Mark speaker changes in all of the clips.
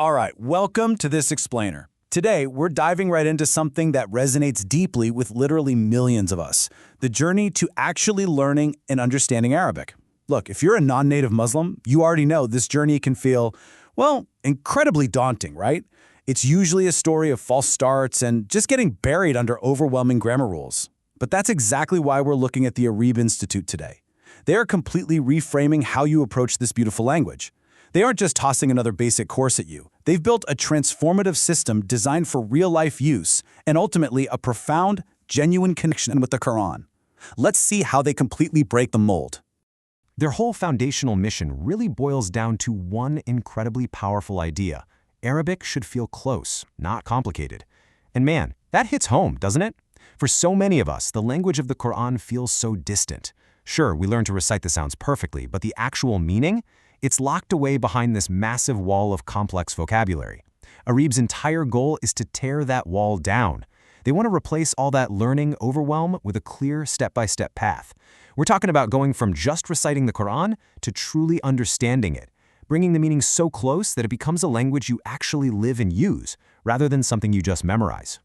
Speaker 1: All right, welcome to This Explainer. Today, we're diving right into something that resonates deeply with literally millions of us, the journey to actually learning and understanding Arabic. Look, if you're a non-native Muslim, you already know this journey can feel, well, incredibly daunting, right? It's usually a story of false starts and just getting buried under overwhelming grammar rules. But that's exactly why we're looking at the Areeb'in Institute today. They are completely reframing how you approach this beautiful language. They aren't just tossing another basic course at you. They've built a transformative system designed for real-life use and ultimately a profound, genuine connection with the Quran. Let's see how they completely break the mold.
Speaker 2: Their whole foundational mission really boils down to one incredibly powerful idea. Arabic should feel close, not complicated. And man, that hits home, doesn't it? For so many of us, the language of the Quran feels so distant. Sure, we learn to recite the sounds perfectly, but the actual meaning? It's locked away behind this massive wall of complex vocabulary. Areeb's entire goal is to tear that wall down. They want to replace all that learning overwhelm with a clear step-by-step path. We're talking about going from just reciting the Quran to truly understanding it, bringing the meaning so close that it becomes a language you actually live and use, rather than something you just memorize.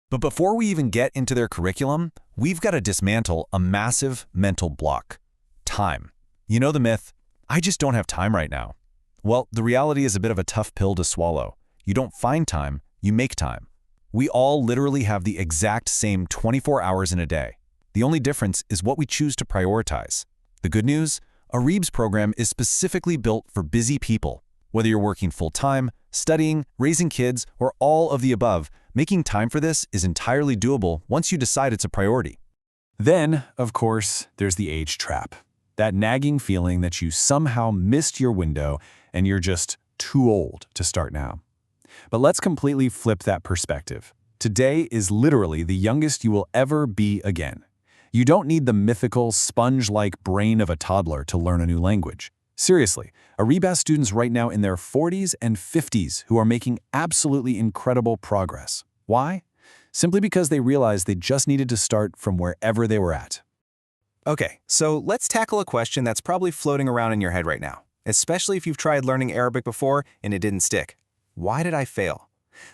Speaker 3: But before we even get into their curriculum, we've got to dismantle a massive mental block: time. You know the myth, I just don't have time right now. Well, the reality is a bit of a tough pill to swallow. You don't find time, you make time. We all literally have the exact same 24 hours in a day. The only difference is what we choose to prioritize. The good news? Areeb's program is specifically built for busy people. Whether you're working full-time, studying, raising kids, or all of the above, making time for this is entirely doable once you decide it's a priority.
Speaker 1: Then, of course, there's the age trap. That nagging feeling that you somehow missed your window and you're just too old to start now. But let's completely flip that perspective. Today is literally the youngest you will ever be again. You don't need the mythical, sponge-like brain of a toddler to learn a new language. Seriously, Areeb has students right now in their 40s and 50s who are making absolutely incredible progress. Why? Simply because they realized they just needed to start from wherever they were at.
Speaker 4: Okay, so let's tackle a question that's probably floating around in your head right now, especially if you've tried learning Arabic before and it didn't stick. Why did I fail?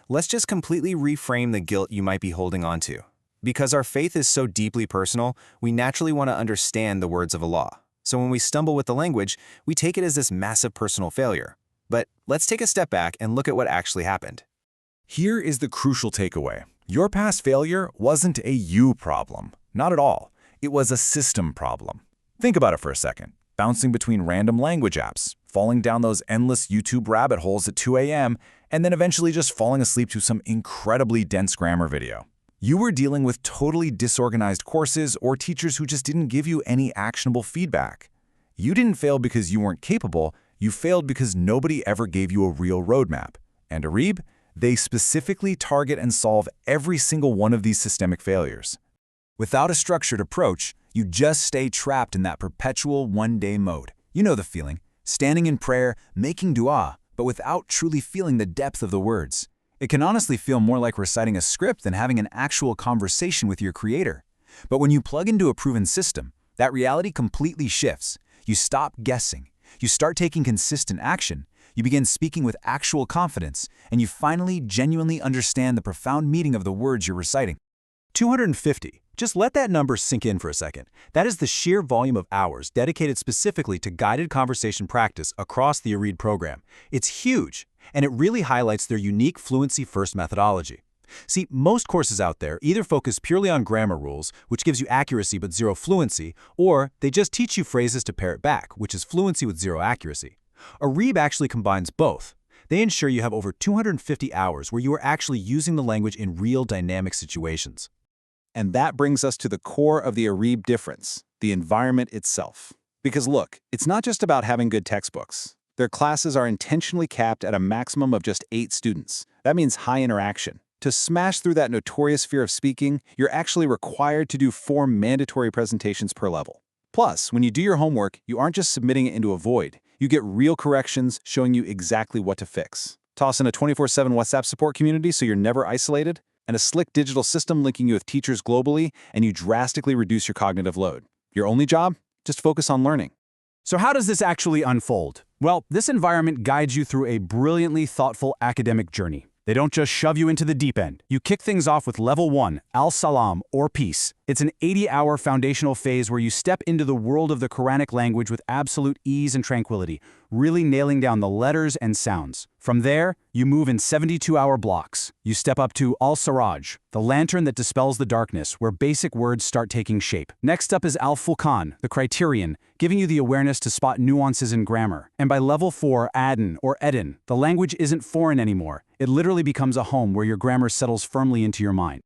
Speaker 4: Let's just completely reframe the guilt you might be holding on to. Because our faith is so deeply personal, we naturally want to understand the words of Allah. So when we stumble with the language, we take it as this massive personal failure. But let's take a step back and look at what actually happened.
Speaker 3: Here is the crucial takeaway. Your past failure wasn't a you problem. Not at all. It was a system problem. Think about it for a second. Bouncing between random language apps, falling down those endless YouTube rabbit holes at 2 a.m., and then eventually just falling asleep to some incredibly dense grammar video. You were dealing with totally disorganized courses or teachers who just didn't give you any actionable feedback. You didn't fail because you weren't capable, you failed because nobody ever gave you a real roadmap. And Areeb, they specifically target and solve every single one of these systemic failures. Without a structured approach, you just stay trapped in that perpetual one-day mode. You know the feeling, standing in prayer, making dua, but without truly feeling the depth of the words. It can honestly feel more like reciting a script than having an actual conversation with your creator. But when you plug into a proven system, that reality completely shifts. You stop guessing. You start taking consistent action. You begin speaking with actual confidence, and you finally genuinely understand the profound meaning of the words you're reciting. 250. Just let that number sink in for a second. That is the sheer volume of hours dedicated specifically to guided conversation practice across the Areeb program. It's huge, and it really highlights their unique fluency-first methodology. See, most courses out there either focus purely on grammar rules, which gives you accuracy but zero fluency, or they just teach you phrases to parrot back, which is fluency with zero accuracy. Areeb actually combines both. They ensure you have over 250 hours where you are actually using the language in real dynamic situations.
Speaker 1: And that brings us to the core of the Areeb difference, the environment itself. Because look, it's not just about having good textbooks. Their classes are intentionally capped at a maximum of just 8 students. That means high interaction. To smash through that notorious fear of speaking, you're actually required to do 4 mandatory presentations per level. Plus, when you do your homework, you aren't just submitting it into a void. You get real corrections showing you exactly what to fix. Toss in a 24/7 WhatsApp support community so you're never isolated, and a slick digital system linking you with teachers globally, and you drastically reduce your cognitive load. Your only job? Just focus on learning. So how does this actually unfold? Well, this environment guides you through a brilliantly thoughtful academic journey. They don't just shove you into the deep end. You kick things off with Level 1, Al-Salam, or Peace. It's an 80-hour foundational phase where you step into the world of the Quranic language with absolute ease and tranquility, really nailing down the letters and sounds. From there, you move in 72-hour blocks. You step up to Al-Siraj, the lantern that dispels the darkness, where basic words start taking shape. Next up is Al-Furqan, the criterion, giving you the awareness to spot nuances in grammar. And by Level 4, Adin, or Edin, the language isn't foreign anymore. It literally becomes a home where your grammar settles firmly into your mind.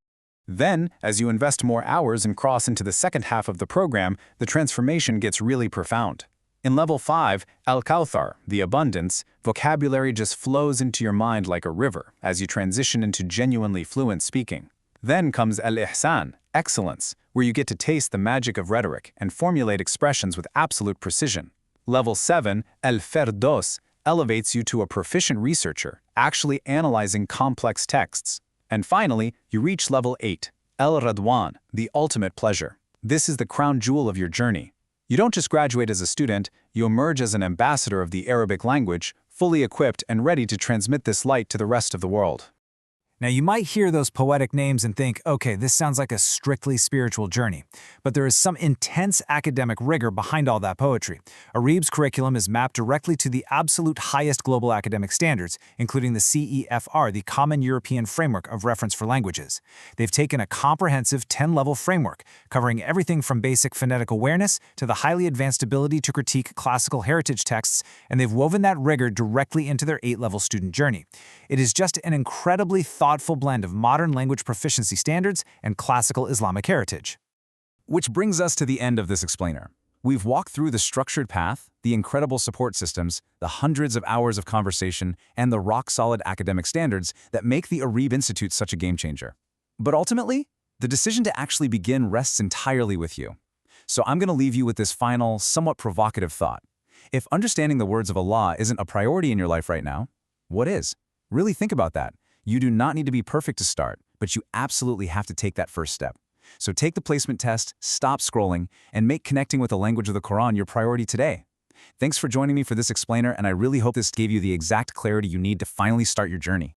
Speaker 4: Then, as you invest more hours and cross into the second half of the program, the transformation gets really profound. In Level 5, Al-Kawthar, the abundance, vocabulary just flows into your mind like a river as you transition into genuinely fluent speaking. Then comes Al-Ihsan, excellence, where you get to taste the magic of rhetoric and formulate expressions with absolute precision. Level 7, Al-Firdos, elevates you to a proficient researcher, actually analyzing complex texts. And finally, you reach Level 8, Al-Radwan, the ultimate pleasure. This is the crown jewel of your journey. You don't just graduate as a student, you emerge as an ambassador of the Arabic language, fully equipped and ready to transmit this light to the rest of the world.
Speaker 5: Now, you might hear those poetic names and think, okay, this sounds like a strictly spiritual journey. But there is some intense academic rigor behind all that poetry. Areeb''s curriculum is mapped directly to the absolute highest global academic standards, including the CEFR, the Common European Framework of Reference for Languages. They've taken a comprehensive 10-level framework, covering everything from basic phonetic awareness to the highly advanced ability to critique classical heritage texts, and they've woven that rigor directly into their 8-level student journey. It is just an incredibly thoughtful blend of modern language proficiency standards and classical Islamic heritage.
Speaker 3: Which brings us to the end of this explainer. We've walked through the structured path, the incredible support systems, the hundreds of hours of conversation, and the rock-solid academic standards that make the Areeb Institute such a game-changer. But ultimately, the decision to actually begin rests entirely with you. So I'm going to leave you with this final, somewhat provocative thought. If understanding the words of Allah isn't a priority in your life right now, what is? Really think about that. You do not need to be perfect to start, but you absolutely have to take that first step. So take the placement test, stop scrolling, and make connecting with the language of the Quran your priority today. Thanks for joining me for this explainer, and I really hope this gave you the exact clarity you need to finally start your journey.